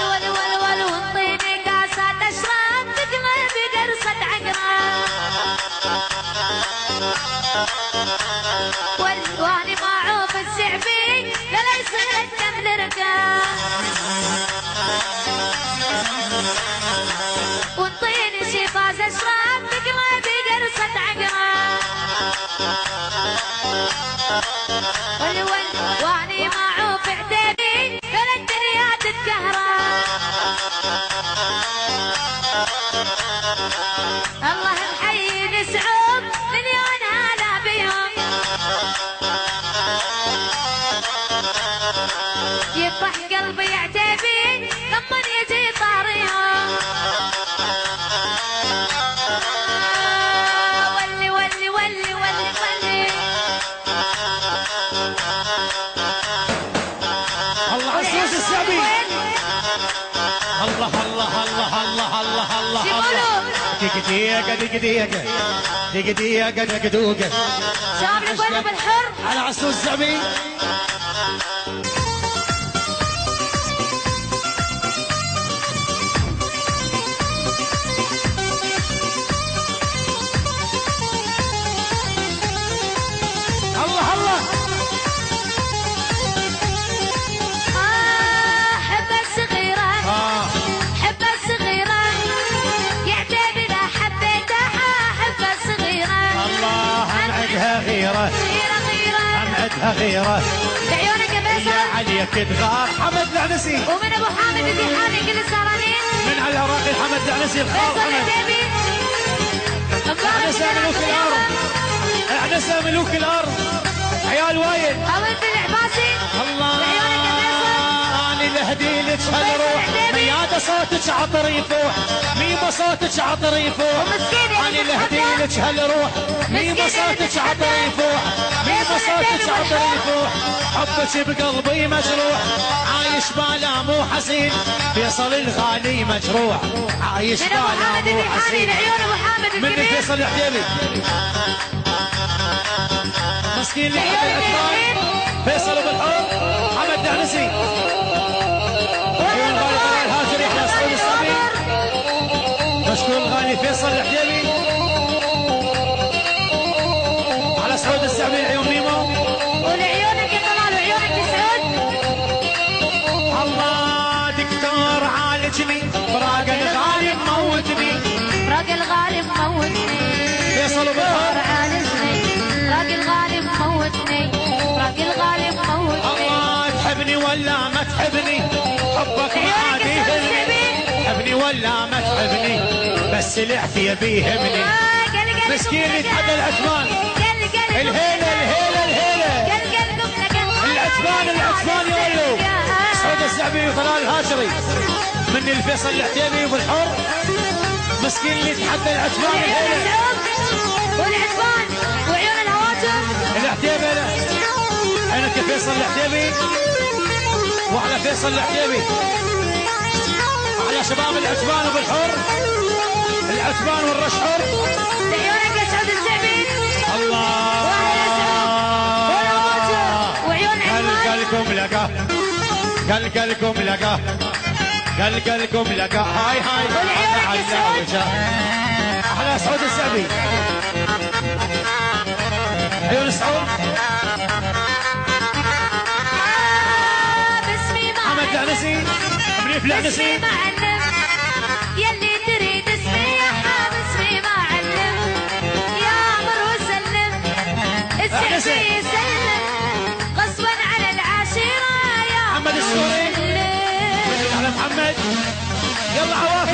ول ول ول وانطيني كاسات اشرب تقمل بقرصة عقرب والواني معوف السعبي لا يصير الدم لرقاب وانطيني شفاز اشرب تقمل بقرصة عقرب والواني معوف عتيبي لا الدنيا تتكهرب الله محيي نسعوب مليون هلا بيهم يفرح قلبي عتيبي لما يجي طاريهم ولي ولي ولي ولي ولي الله عسوس السعبي الله الله الله الله الله الله الله دق دقيقة دق دقيقة دق دقيقة دق دوقة شباب نقول بالحر على عسوس السعبي الله الله حبة صغيرة حبة صغيرة يعتبر إذا حبيتها حبة صغيرة الله أمعدها غيرة غيرة غيرة أمعدها غيرة بعيونك يا يا فيصل عليك تغار حمد العنسي ومن أبو حامد الديحاني كل السهرانين من على العراقي حمد العنسي الخال فيصل حمد العتيبي احنا ملوك الأرض احنا ملوك الأرض عيال وايد أول بالعباسي الله بعيونك يا فيصل اني لهديلك هالروح ميادة صوتك عطر يفوح ميمة صوتك عطر يفوح اني لهديلك هالروح ميمة صوتك عطر يفوح ميمة صوتك عطر يفوح حبك بقلبي مجروح عايش بالا مو حزين فيصل الغالي مجروح عايش من أبو بالا حامد مو الديحاني حزين بعيون أبو حامد من الكبير فيصل العتيبي مسكين اللي حب العثمان فيصل بالحب حمد العنسي عيون غالي طلال الهاجري على سعود السعبي مشكور الغالي فيصل العتيبي على سعود السعبي عيون ميمو ولعيونك يا طلال وعيونك يا سعود الله دكتور عالجني فراق الغالي مموتني راق الغالي مموتني فيصل بالحب عالجني راق الغالي مموتني راق الغالي مموتني الله تحبني ولا ما تحبني حبك معادي يهمني تحبني ولا ما تحبني بس العتيبي يهمني مسكين يتحدى العثمان الهيلة الهيلة الهيلة العثمان العثمان يولو سعود السعبي وطلال الهاشري من الفيصل العتيبي وبالحر مسكين اللي يتحدى العثمان الهيلة والعثمان وعيون الهواتف العتيبي عينك يا فيصل العتيبي وعلى فيصل العتيبي على شباب العثمان وبالحر العثمان والرشحر لعيونك يا سعود السعبي الله وعيون عثمان قلقلكم لقاه قلقلكم لقاه قلقلكم لقاه هاي هاي على سعود السعبي عيون سعود باسمي حمد العنسي منيف العنسي معلم يلي تريد اسمي يا اسمي معلم يا امر وسلم السعبي يسلم غصبا على العاشره يا محمد السوري على محمد يلا عواصم